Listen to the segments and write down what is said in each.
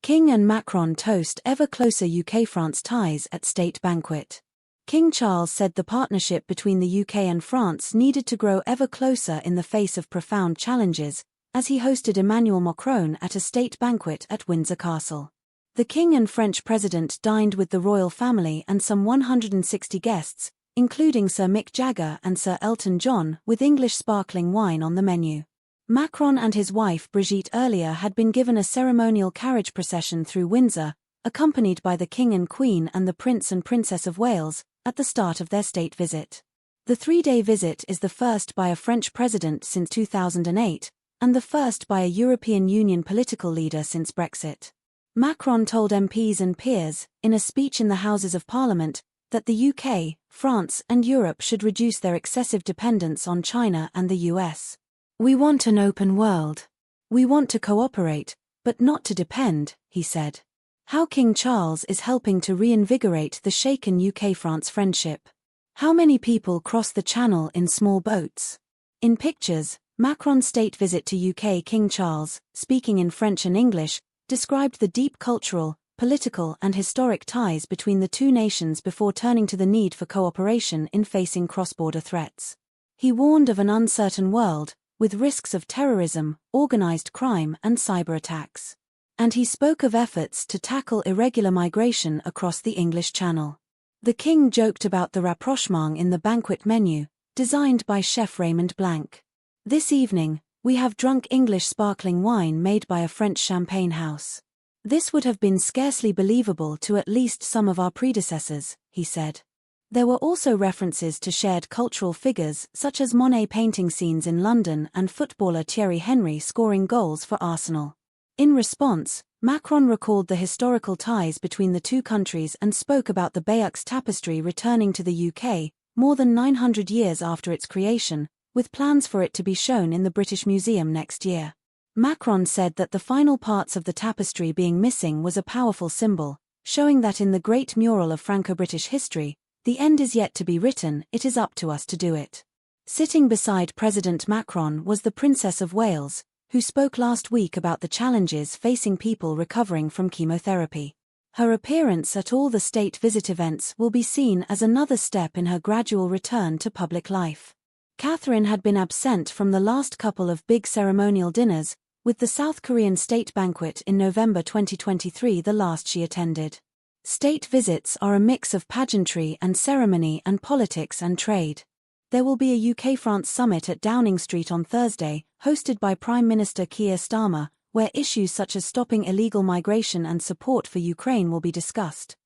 King and Macron toast ever closer UK-France ties at state banquet. King Charles said the partnership between the UK and France needed to grow ever closer in the face of profound challenges, as he hosted Emmanuel Macron at a state banquet at Windsor Castle. The King and French President dined with the royal family and some 160 guests, including Sir Mick Jagger and Sir Elton John, with English sparkling wine on the menu. Macron and his wife Brigitte earlier had been given a ceremonial carriage procession through Windsor, accompanied by the King and Queen and the Prince and Princess of Wales, at the start of their state visit. The three-day visit is the first by a French president since 2008, and the first by a European Union political leader since Brexit. Macron told MPs and peers, in a speech in the Houses of Parliament, that the UK, France and Europe should reduce their excessive dependence on China and the US. "We want an open world. We want to cooperate, but not to depend," he said. How King Charles is helping to reinvigorate the shaken UK-France friendship. How many people cross the Channel in small boats? In pictures, Macron's state visit to UK King Charles, speaking in French and English, described the deep cultural, political and historic ties between the two nations before turning to the need for cooperation in facing cross-border threats. He warned of an uncertain world, with risks of terrorism, organized crime and cyber attacks. And he spoke of efforts to tackle irregular migration across the English Channel. The King joked about the rapprochement in the banquet menu, designed by chef Raymond Blanc. "This evening, we have drunk English sparkling wine made by a French champagne house. This would have been scarcely believable to at least some of our predecessors," he said. There were also references to shared cultural figures such as Monet painting scenes in London and footballer Thierry Henry scoring goals for Arsenal. In response, Macron recalled the historical ties between the two countries and spoke about the Bayeux tapestry returning to the UK, more than 900 years after its creation, with plans for it to be shown in the British Museum next year. Macron said that the final parts of the tapestry being missing was a powerful symbol, showing that in the great mural of Franco-British history, the end is yet to be written, it is up to us to do it. Sitting beside President Macron was the Princess of Wales, who spoke last week about the challenges facing people recovering from chemotherapy. Her appearance at all the state visit events will be seen as another step in her gradual return to public life. Catherine had been absent from the last couple of big ceremonial dinners, with the South Korean state banquet in November 2023 the last she attended. State visits are a mix of pageantry and ceremony and politics and trade. There will be a UK-France summit at Downing Street on Thursday, hosted by Prime Minister Keir Starmer, where issues such as stopping illegal migration and support for Ukraine will be discussed.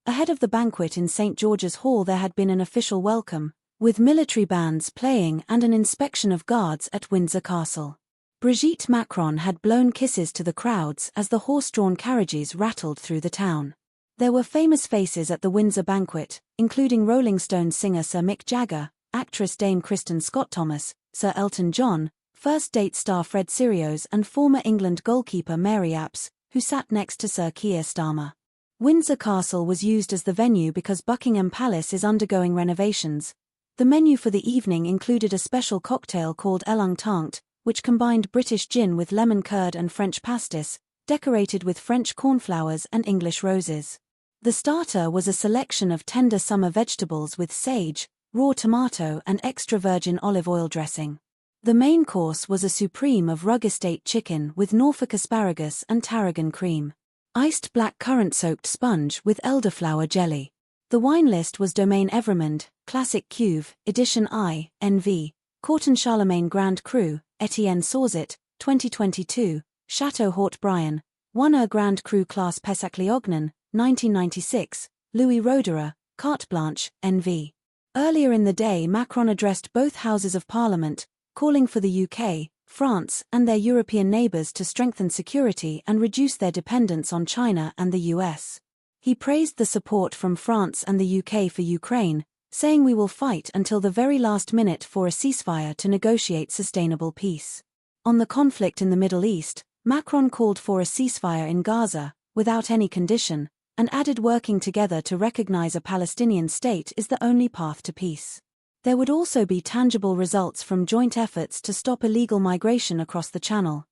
Ahead of the banquet in St George's Hall there had been an official welcome, with military bands playing and an inspection of guards at Windsor Castle. Brigitte Macron had blown kisses to the crowds as the horse-drawn carriages rattled through the town. There were famous faces at the Windsor banquet, including Rolling Stones singer Sir Mick Jagger, actress Dame Kristen Scott Thomas, Sir Elton John, First Date star Fred Sirios and former England goalkeeper Mary Apps, who sat next to Sir Keir Starmer. Windsor Castle was used as the venue because Buckingham Palace is undergoing renovations. The menu for the evening included a special cocktail called Elton, which combined British gin with lemon curd and French pastis, decorated with French cornflowers and English roses. The starter was a selection of tender summer vegetables with sage, raw tomato and extra virgin olive oil dressing. The main course was a supreme of Rug Estate chicken with Norfolk asparagus and tarragon cream. Iced black currant-soaked sponge with elderflower jelly. The wine list was Domaine Evremond, Classic Cuve, Edition I, NV, Corton Charlemagne Grand Cru, Etienne Saurzet, 2022, Chateau Haut Brion, 1 Grand Cru Class Pessac-Liognan, 1996, Louis Roederer, Carte Blanche, NV. Earlier in the day Macron addressed both Houses of Parliament, calling for the UK, France and their European neighbours to strengthen security and reduce their dependence on China and the US. He praised the support from France and the UK for Ukraine, saying we will fight until the very last minute for a ceasefire to negotiate sustainable peace. On the conflict in the Middle East, Macron called for a ceasefire in Gaza, without any condition, and added working together to recognize a Palestinian state is the only path to peace. There would also be tangible results from joint efforts to stop illegal migration across the Channel.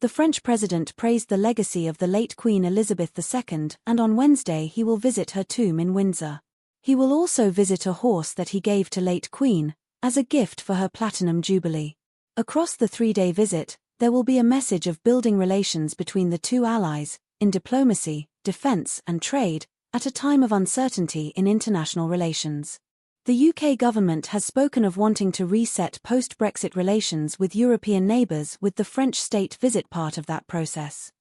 The French president praised the legacy of the late Queen Elizabeth II, and on Wednesday he will visit her tomb in Windsor. He will also visit a horse that he gave to late Queen, as a gift for her Platinum Jubilee. Across the 3-day visit, there will be a message of building relations between the two allies, in diplomacy, defence and trade, at a time of uncertainty in international relations. The UK government has spoken of wanting to reset post-Brexit relations with European neighbours, with the French state visit part of that process.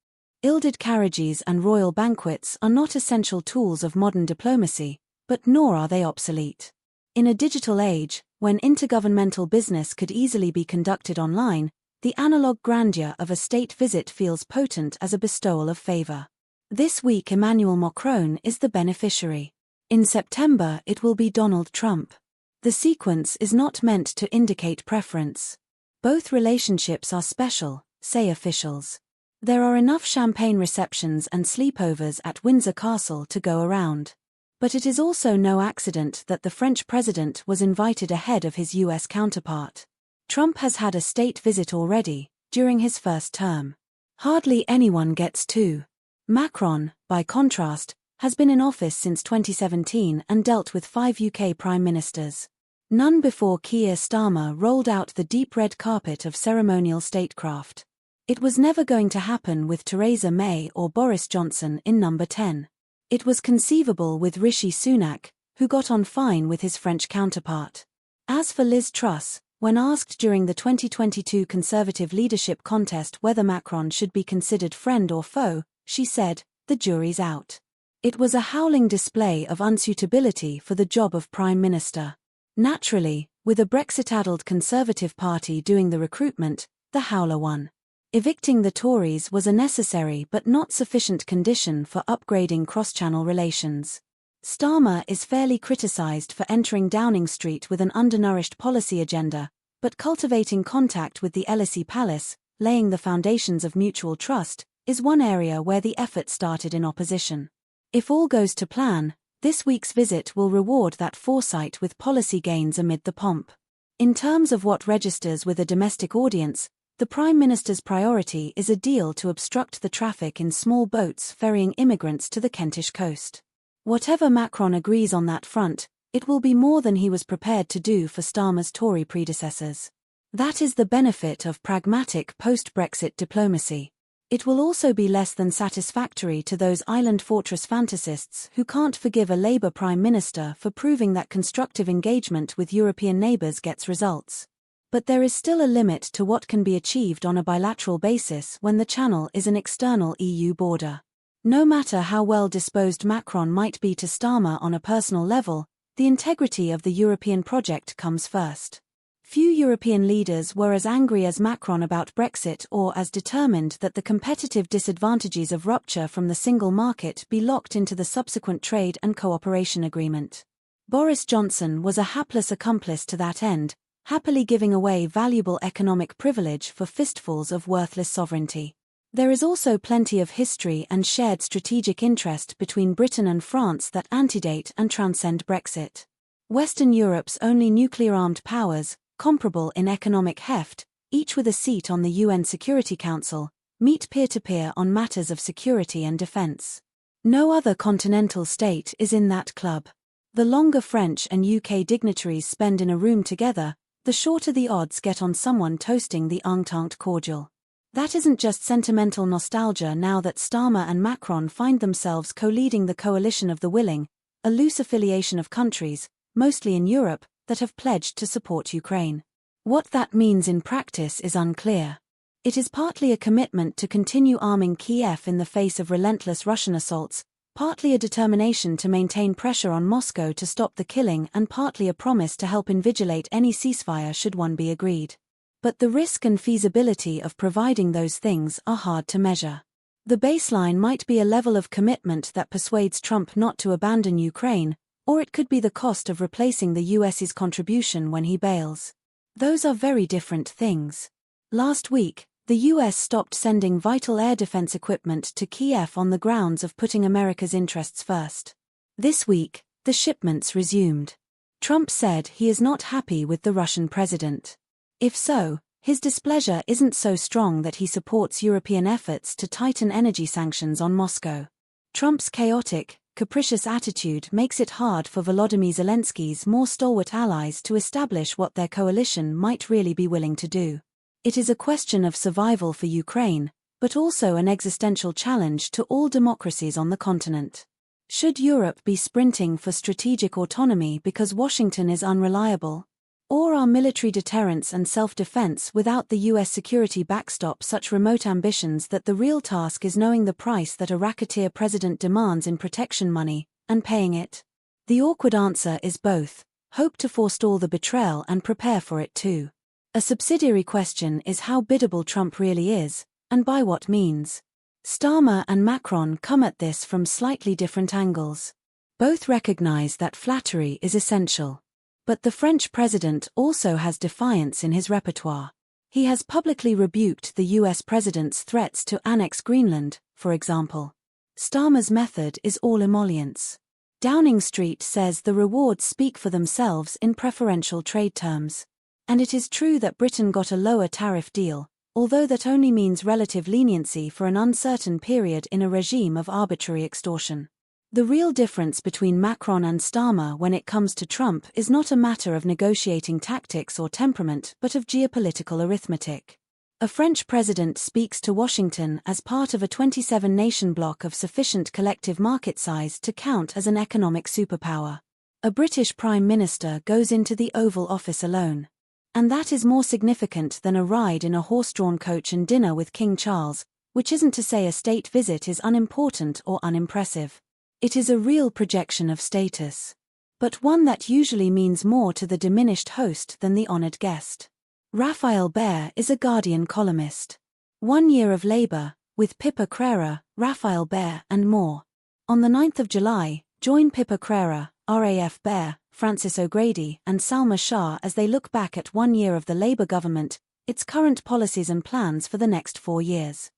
Gilded carriages and royal banquets are not essential tools of modern diplomacy, but nor are they obsolete. In a digital age, when intergovernmental business could easily be conducted online, the analogue grandeur of a state visit feels potent as a bestowal of favour. This week Emmanuel Macron is the beneficiary. In September it will be Donald Trump. The sequence is not meant to indicate preference. Both relationships are special, say officials. There are enough champagne receptions and sleepovers at Windsor Castle to go around. But it is also no accident that the French president was invited ahead of his US counterpart. Trump has had a state visit already, during his first term. Hardly anyone gets two. Macron, by contrast, has been in office since 2017 and dealt with 5 UK prime ministers. None before Keir Starmer rolled out the deep red carpet of ceremonial statecraft. It was never going to happen with Theresa May or Boris Johnson in number 10. It was conceivable with Rishi Sunak, who got on fine with his French counterpart. As for Liz Truss, when asked during the 2022 Conservative leadership contest whether Macron should be considered friend or foe, she said, "The jury's out." It was a howling display of unsuitability for the job of Prime Minister. Naturally, with a Brexit-addled Conservative Party doing the recruitment, the howler won. Evicting the Tories was a necessary but not sufficient condition for upgrading cross-channel relations. Starmer is fairly criticised for entering Downing Street with an undernourished policy agenda, but cultivating contact with the Elysee Palace, laying the foundations of mutual trust, is one area where the effort started in opposition. If all goes to plan, this week's visit will reward that foresight with policy gains amid the pomp. In terms of what registers with a domestic audience, the Prime Minister's priority is a deal to obstruct the traffic in small boats ferrying immigrants to the Kentish coast. Whatever Macron agrees on that front, it will be more than he was prepared to do for Starmer's Tory predecessors. That is the benefit of pragmatic post-Brexit diplomacy. It will also be less than satisfactory to those island fortress fantasists who can't forgive a Labour Prime Minister for proving that constructive engagement with European neighbours gets results. But there is still a limit to what can be achieved on a bilateral basis when the Channel is an external EU border. No matter how well disposed Macron might be to Starmer on a personal level, the integrity of the European project comes first. Few European leaders were as angry as Macron about Brexit or as determined that the competitive disadvantages of rupture from the single market be locked into the subsequent trade and cooperation agreement. Boris Johnson was a hapless accomplice to that end, happily giving away valuable economic privilege for fistfuls of worthless sovereignty. There is also plenty of history and shared strategic interest between Britain and France that antedate and transcend Brexit. Western Europe's only nuclear-armed powers, comparable in economic heft, each with a seat on the UN Security Council, meet peer-to-peer on matters of security and defence. No other continental state is in that club. The longer French and UK dignitaries spend in a room together, the shorter the odds get on someone toasting the Entente cordial. That isn't just sentimental nostalgia now that Starmer and Macron find themselves co-leading the coalition of the willing, a loose affiliation of countries, mostly in Europe, that have pledged to support Ukraine. What that means in practice is unclear. It is partly a commitment to continue arming Kiev in the face of relentless Russian assaults, partly a determination to maintain pressure on Moscow to stop the killing, and partly a promise to help invigilate any ceasefire should one be agreed. But the risk and feasibility of providing those things are hard to measure. The baseline might be a level of commitment that persuades Trump not to abandon Ukraine, or it could be the cost of replacing the US's contribution when he bails. Those are very different things. Last week, the US stopped sending vital air defense equipment to Kiev on the grounds of putting America's interests first. This week, the shipments resumed. Trump said he is not happy with the Russian president. If so, His displeasure isn't so strong that he supports European efforts to tighten energy sanctions on Moscow. Trump's chaotic, capricious attitude makes it hard for Volodymyr Zelensky's more stalwart allies to establish what their coalition might really be willing to do. It is a question of survival for Ukraine, but also an existential challenge to all democracies on the continent. Should Europe be sprinting for strategic autonomy because Washington is unreliable? Or are military deterrence and self-defense without the US security backstop such remote ambitions that the real task is knowing the price that a racketeer president demands in protection money, and paying it? The awkward answer is both: hope to forestall the betrayal and prepare for it too. A subsidiary question is how biddable Trump really is, and by what means. Starmer and Macron come at this from slightly different angles. Both recognize that flattery is essential. But the French president also has defiance in his repertoire. He has publicly rebuked the US president's threats to annex Greenland, for example. Starmer's method is all emollients. Downing Street says the rewards speak for themselves in preferential trade terms. And it is true that Britain got a lower tariff deal, although that only means relative leniency for an uncertain period in a regime of arbitrary extortion. The real difference between Macron and Starmer when it comes to Trump is not a matter of negotiating tactics or temperament but of geopolitical arithmetic. A French president speaks to Washington as part of a 27-nation bloc of sufficient collective market size to count as an economic superpower. A British prime minister goes into the Oval Office alone. And that is more significant than a ride in a horse-drawn coach and dinner with King Charles, which isn't to say a state visit is unimportant or unimpressive. It is a real projection of status. But one that usually means more to the diminished host than the honored guest. Raphael Behr is a Guardian columnist. 1 year of Labour, with Pippa Crerar, Raphael Behr and more. On the 9th of July, join Pippa Crerar, RAF Behr, Francis O'Grady and Salma Shah as they look back at 1 year of the Labour government, its current policies and plans for the next 4 years.